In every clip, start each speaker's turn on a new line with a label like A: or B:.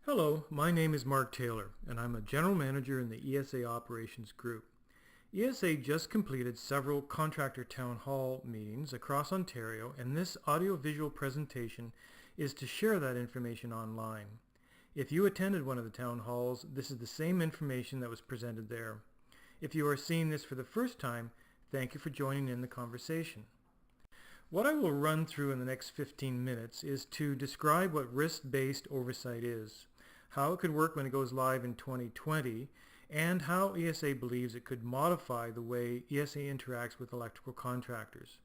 A: Hello, my name is Mark Taylor, and I'm a General Manager in the ESA Operations Group. ESA just completed several contractor town hall meetings across Ontario, and this audio-visual presentation is to share that information online. If you attended one of the town halls, this is the same information that was presented there. If you are seeing this for the first time, thank you for joining in the conversation. What I will run through in the next 15 minutes is to describe what risk-based oversight is, how it could work when it goes live in 2020, and how ESA believes it could modify the way ESA interacts with electrical contractors.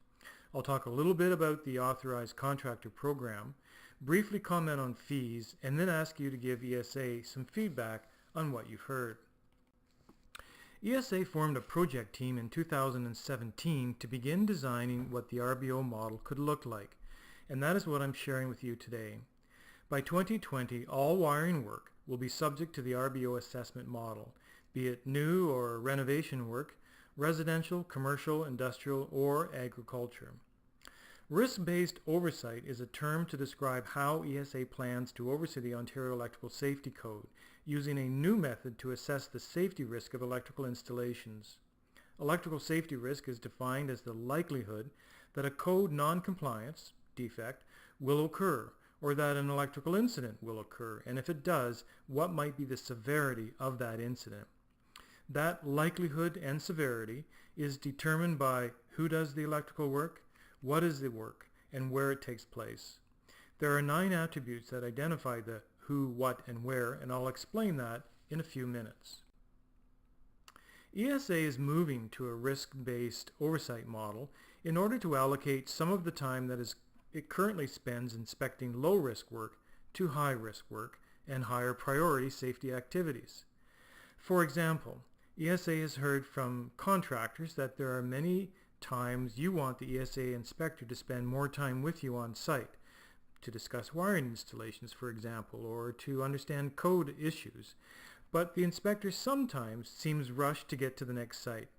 A: I'll talk a little bit about the Authorized Contractor Program, briefly comment on fees, and then ask you to give ESA some feedback on what you've heard. ESA formed a project team in 2017 to begin designing what the RBO model could look like, and that is what I'm sharing with you today. By 2020, all wiring work will be subject to the RBO assessment model, be it new or renovation work, residential, commercial, industrial, or agriculture. Risk-based oversight is a term to describe how ESA plans to oversee the Ontario Electrical Safety Code, using a new method to assess the safety risk of electrical installations. Electrical safety risk is defined as the likelihood that a code non-compliance, defect, will occur, or that an electrical incident will occur, and if it does, what might be the severity of that incident. That likelihood and severity is determined by who does the electrical work, what is the work, and where it takes place. There are 9 attributes that identify the who, what, and where, and I'll explain that in a few minutes. ESA is moving to a risk-based oversight model in order to allocate some of the time that it currently spends inspecting low-risk work to high-risk work and higher priority safety activities. For example, ESA has heard from contractors that there are many times you want the ESA inspector to spend more time with you on site, to discuss wiring installations, for example, or to understand code issues, but the inspector sometimes seems rushed to get to the next site.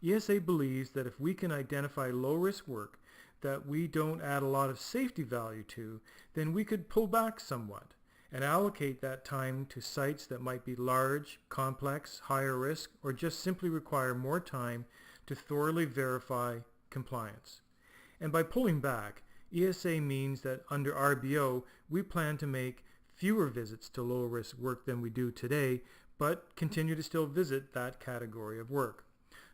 A: ESA believes that if we can identify low-risk work that we don't add a lot of safety value to, then we could pull back somewhat and allocate that time to sites that might be large, complex, higher risk, or just simply require more time to thoroughly verify compliance. And by pulling back, ESA means that under RBO, we plan to make fewer visits to low-risk work than we do today, but continue to still visit that category of work.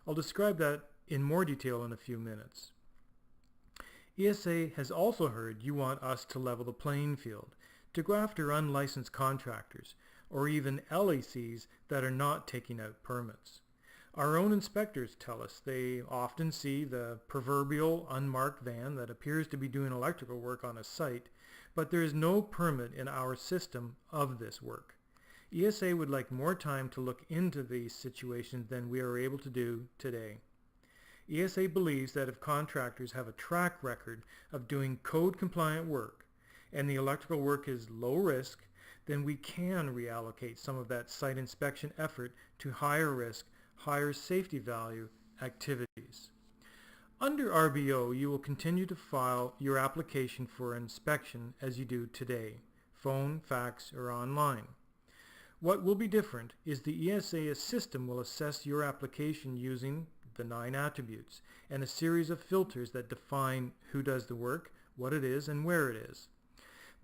A: I'll describe that in more detail in a few minutes. ESA has also heard you want us to level the playing field, to go after unlicensed contractors, or even LECs that are not taking out permits. Our own inspectors tell us they often see the proverbial unmarked van that appears to be doing electrical work on a site, but there is no permit in our system of this work. ESA would like more time to look into these situations than we are able to do today. ESA believes that if contractors have a track record of doing code-compliant work and the electrical work is low risk, then we can reallocate some of that site inspection effort to higher risk, higher safety value activities. Under RBO, you will continue to file your application for inspection as you do today, phone, fax, or online. What will be different is the ESA system will assess your application using the 9 attributes and a series of filters that define who does the work, what it is, and where it is.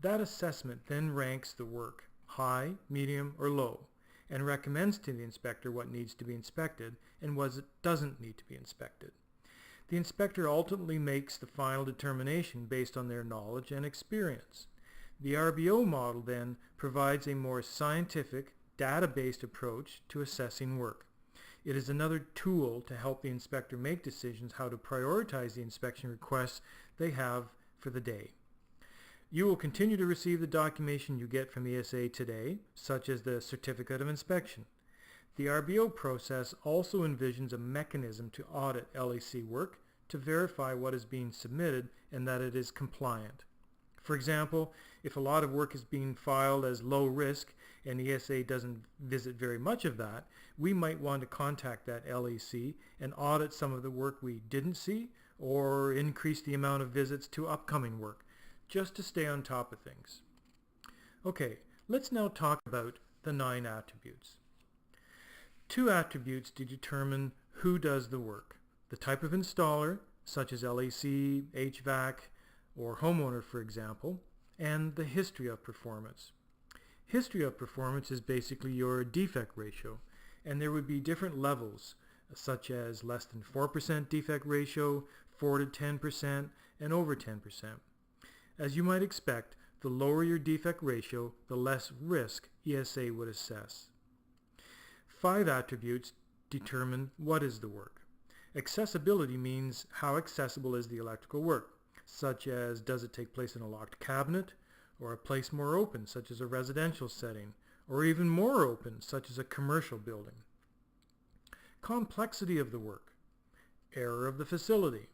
A: That assessment then ranks the work high, medium, or low, and recommends to the inspector what needs to be inspected and what doesn't need to be inspected. The inspector ultimately makes the final determination based on their knowledge and experience. The RBO model then provides a more scientific, data-based approach to assessing work. It is another tool to help the inspector make decisions how to prioritize the inspection requests they have for the day. You will continue to receive the documentation you get from ESA today, such as the Certificate of Inspection. The RBO process also envisions a mechanism to audit LEC work to verify what is being submitted and that it is compliant. For example, if a lot of work is being filed as low risk and ESA doesn't visit very much of that, we might want to contact that LEC and audit some of the work we didn't see or increase the amount of visits to upcoming work, just to stay on top of things. Okay, Let's now talk about the 9 attributes. 2 attributes to determine who does the work: the type of installer, such as LAC, HVAC, or homeowner, for example, and the history of performance. History of performance is basically your defect ratio, and there would be different levels, such as less than 4% defect ratio, 4 to 10%, and over 10%. As you might expect, the lower your defect ratio, the less risk ESA would assess. 5 attributes determine what is the work. Accessibility means how accessible is the electrical work, such as does it take place in a locked cabinet, or a place more open, such as a residential setting, or even more open, such as a commercial building. Complexity of the work. Error of the facility.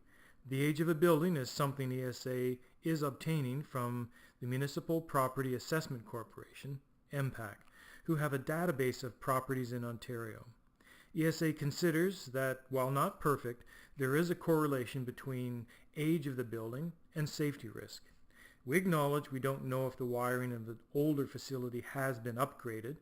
A: The age of a building is something ESA is obtaining from the Municipal Property Assessment Corporation, MPAC, who have a database of properties in Ontario. ESA considers that, while not perfect, there is a correlation between age of the building and safety risk. We acknowledge we don't know if the wiring of the older facility has been upgraded,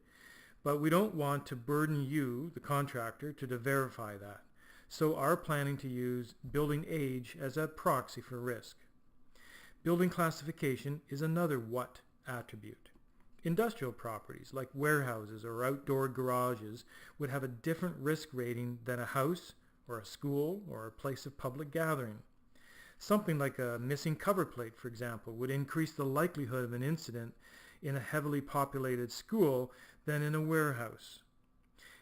A: but we don't want to burden you, the contractor, to verify that. So are planning to use building age as a proxy for risk. Building classification is another what attribute. Industrial properties like warehouses or outdoor garages would have a different risk rating than a house or a school or a place of public gathering. Something like a missing cover plate, for example, would increase the likelihood of an incident in a heavily populated school than in a warehouse.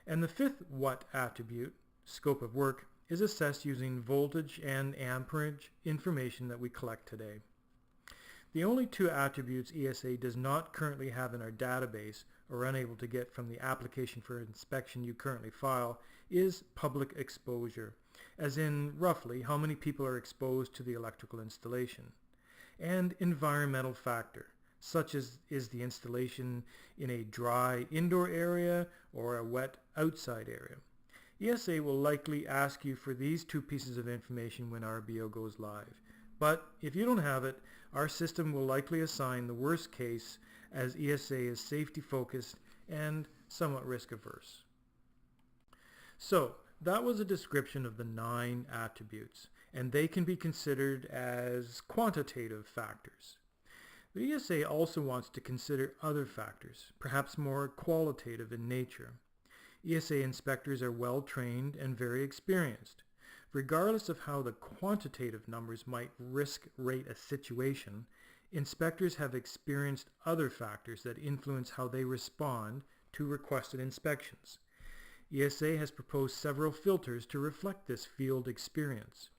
A: And the 5th what attribute, scope of work, is assessed using voltage and amperage information that we collect today. The only 2 attributes ESA does not currently have in our database or unable to get from the application for inspection you currently file is public exposure, as in roughly how many people are exposed to the electrical installation, and environmental factor, such as is the installation in a dry indoor area or a wet outside area. ESA will likely ask you for these 2 pieces of information when RBO goes live. But if you don't have it, our system will likely assign the worst case, as ESA is safety focused and somewhat risk averse. So that was a description of the 9 attributes, and they can be considered as quantitative factors. But ESA also wants to consider other factors, perhaps more qualitative in nature. ESA inspectors are well trained and very experienced. Regardless of how the quantitative numbers might risk rate a situation, inspectors have experienced other factors that influence how they respond to requested inspections. ESA has proposed several filters to reflect this field experience.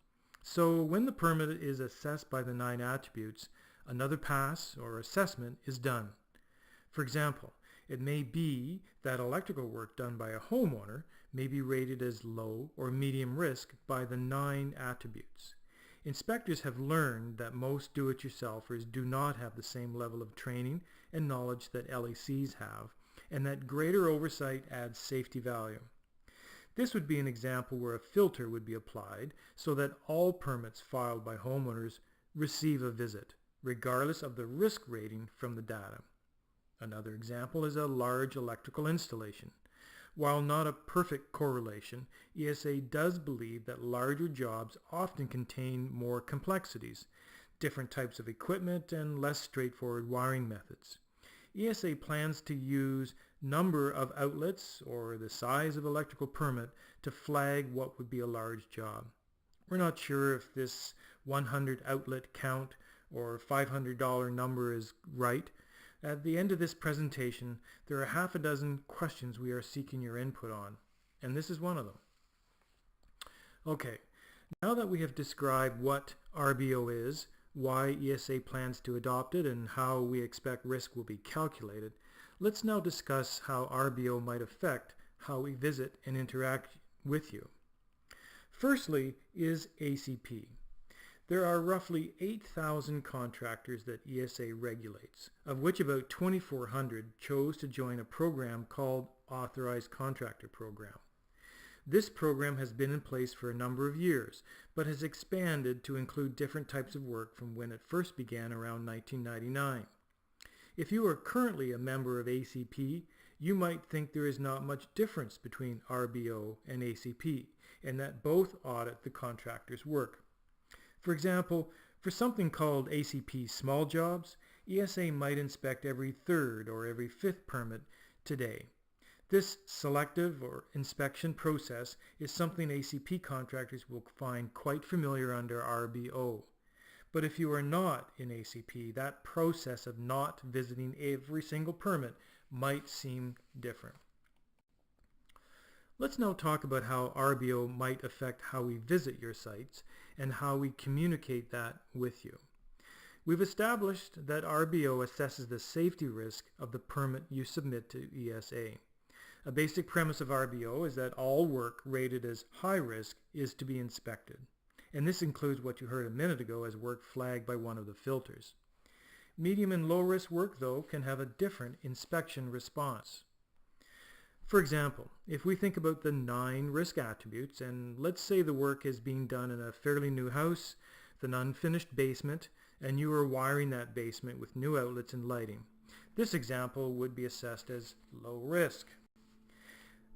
A: So when the permit is assessed by the 9 attributes, another pass or assessment is done. For example, it may be that electrical work done by a homeowner may be rated as low or medium risk by the 9 attributes. Inspectors have learned that most do-it-yourselfers do not have the same level of training and knowledge that LACs have, and that greater oversight adds safety value. This would be an example where a filter would be applied so that all permits filed by homeowners receive a visit, regardless of the risk rating from the data. Another example is a large electrical installation. While not a perfect correlation, ESA does believe that larger jobs often contain more complexities, different types of equipment, and less straightforward wiring methods. ESA plans to use number of outlets or the size of electrical permit to flag what would be a large job. We're not sure if this 100 outlet count or $500 number is right. At the end of this presentation, there are half a dozen questions we are seeking your input on, and this is one of them. Okay, now that we have described what RBO is, why ESA plans to adopt it, and how we expect risk will be calculated, let's now discuss how RBO might affect how we visit and interact with you. Firstly is ACP. There are roughly 8,000 contractors that ESA regulates, of which about 2,400 chose to join a program called Authorized Contractor Program. This program has been in place for a number of years, but has expanded to include different types of work from when it first began around 1999. If you are currently a member of ACP, you might think there is not much difference between RBO and ACP, and that both audit the contractor's work. For example, for something called ACP small jobs, ESA might inspect every third or every fifth permit today. This selective or inspection process is something ACP contractors will find quite familiar under RBO. But if you are not in ACP, that process of not visiting every single permit might seem different. Let's now talk about how RBO might affect how we visit your sites and how we communicate that with you. We've established that RBO assesses the safety risk of the permit you submit to ESA. A basic premise of RBO is that all work rated as high risk is to be inspected. And this includes what you heard a minute ago as work flagged by one of the filters. Medium and low risk work, though, can have a different inspection response. For example, if we think about the 9 risk attributes, and let's say the work is being done in a fairly new house, with an unfinished basement, and you are wiring that basement with new outlets and lighting. This example would be assessed as low risk.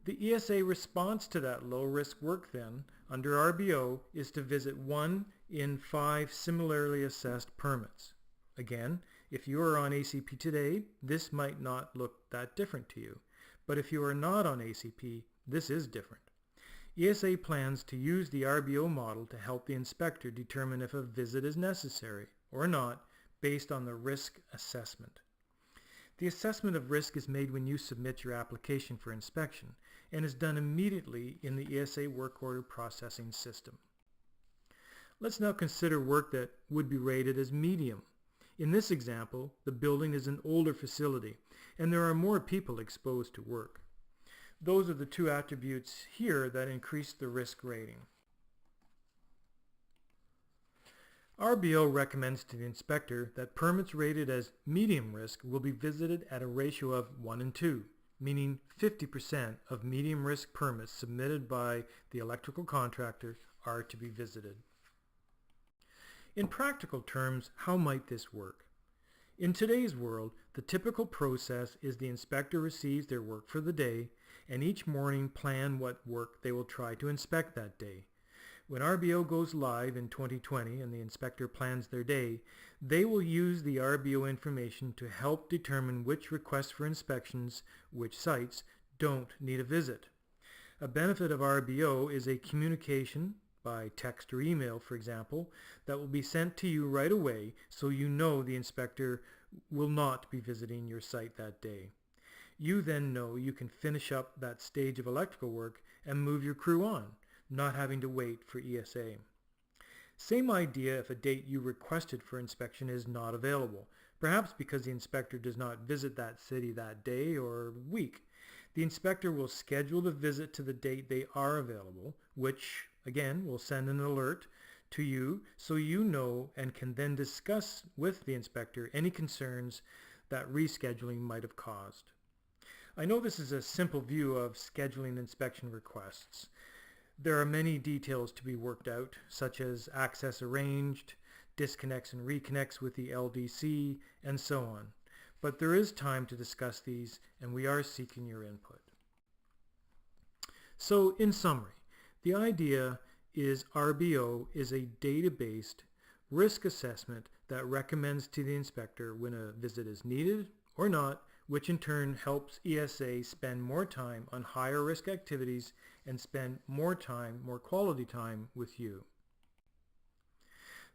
A: The ESA response to that low risk work then, under RBO, is to visit 1 in 5 similarly assessed permits. Again, if you are on ACP today, this might not look that different to you. But if you are not on ACP, this is different. ESA plans to use the RBO model to help the inspector determine if a visit is necessary or not based on the risk assessment. The assessment of risk is made when you submit your application for inspection and is done immediately in the ESA work order processing system. Let's now consider work that would be rated as medium. In this example, the building is an older facility and there are more people exposed to work. Those are the 2 attributes here that increase the risk rating. RBO recommends to the inspector that permits rated as medium risk will be visited at a ratio of 1 and 2, meaning 50% of medium risk permits submitted by the electrical contractor are to be visited. In practical terms, how might this work? In today's world, the typical process is the inspector receives their work for the day and each morning plan what work they will try to inspect that day. When RBO goes live in 2020 and the inspector plans their day, they will use the RBO information to help determine which requests for inspections, which sites, don't need a visit. A benefit of RBO is a communication by text or email, for example, that will be sent to you right away so you know the inspector will not be visiting your site that day. You then know you can finish up that stage of electrical work and move your crew on, not having to wait for ESA. Same idea if a date you requested for inspection is not available, perhaps because the inspector does not visit that city that day or week. The inspector will schedule the visit to the date they are available, which again will send an alert to you so you know and can then discuss with the inspector any concerns that rescheduling might have caused. I know this is a simple view of scheduling inspection requests. There are many details to be worked out, such as access arranged, disconnects and reconnects with the LDC, and so on. But there is time to discuss these, and we are seeking your input. So, in summary, the idea is RBO is a data-based risk assessment that recommends to the inspector when a visit is needed or not, which in turn helps ESA spend more time on higher risk activities and spend more time, more quality time with you.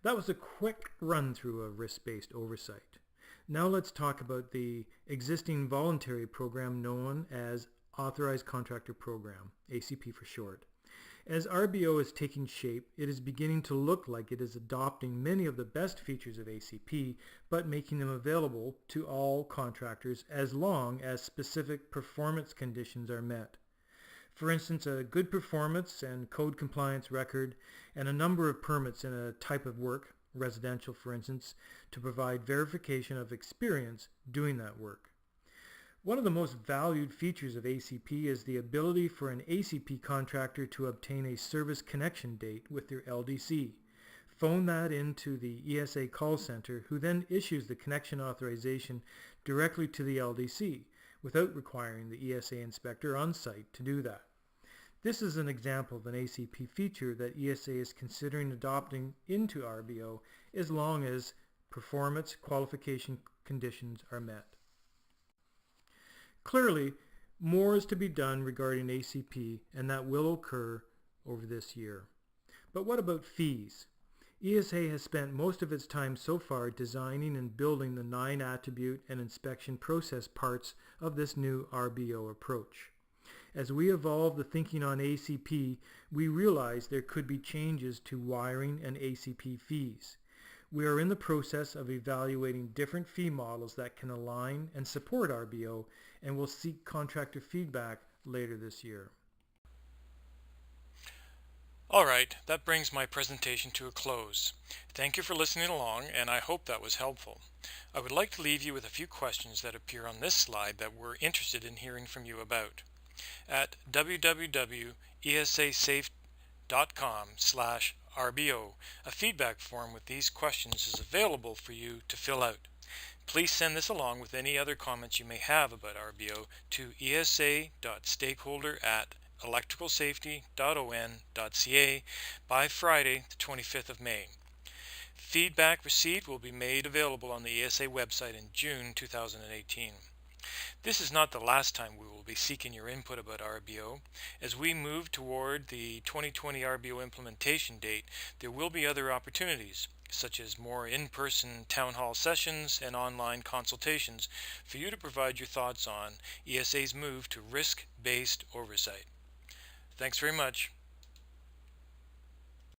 A: That was a quick run through of risk-based oversight. Now let's talk about the existing voluntary program known as Authorized Contractor Program, ACP for short. As RBO is taking shape, it is beginning to look like it is adopting many of the best features of ACP, but making them available to all contractors as long as specific performance conditions are met. For instance, a good performance and code compliance record and a number of permits in a type of work, residential for instance, to provide verification of experience doing that work. One of the most valued features of ACP is the ability for an ACP contractor to obtain a service connection date with their LDC. phone that into the ESA call center, who then issues the connection authorization directly to the LDC without requiring the ESA inspector on site to do that. This is an example of an ACP feature that ESA is considering adopting into RBO as long as performance qualification conditions are met. Clearly, more is to be done regarding ACP, and that will occur over this year. But what about fees? ESA has spent most of its time so far designing and building the 9 attribute and inspection process parts of this new RBO approach. As we evolve the thinking on ACP, we realize there could be changes to wiring and ACP fees. We are in the process of evaluating different fee models that can align and support RBO, and will seek contractor feedback later this year.
B: Alright, that brings my presentation to a close. Thank you for listening along, and I hope that was helpful. I would like to leave you with a few questions that appear on this slide that we're interested in hearing from you about. At www.esasafe.com/RBO, a feedback form with these questions is available for you to fill out. Please send this along with any other comments you may have about RBO to esa.stakeholder@electricalsafety.on.ca by Friday, the 25th of May. Feedback received will be made available on the ESA website in June 2018. This is not the last time we will be seeking your input about RBO. As we move toward the 2020 RBO implementation date, there will be other opportunities, such as more in-person town hall sessions and online consultations, for you to provide your thoughts on ESA's move to risk-based oversight. Thanks very much.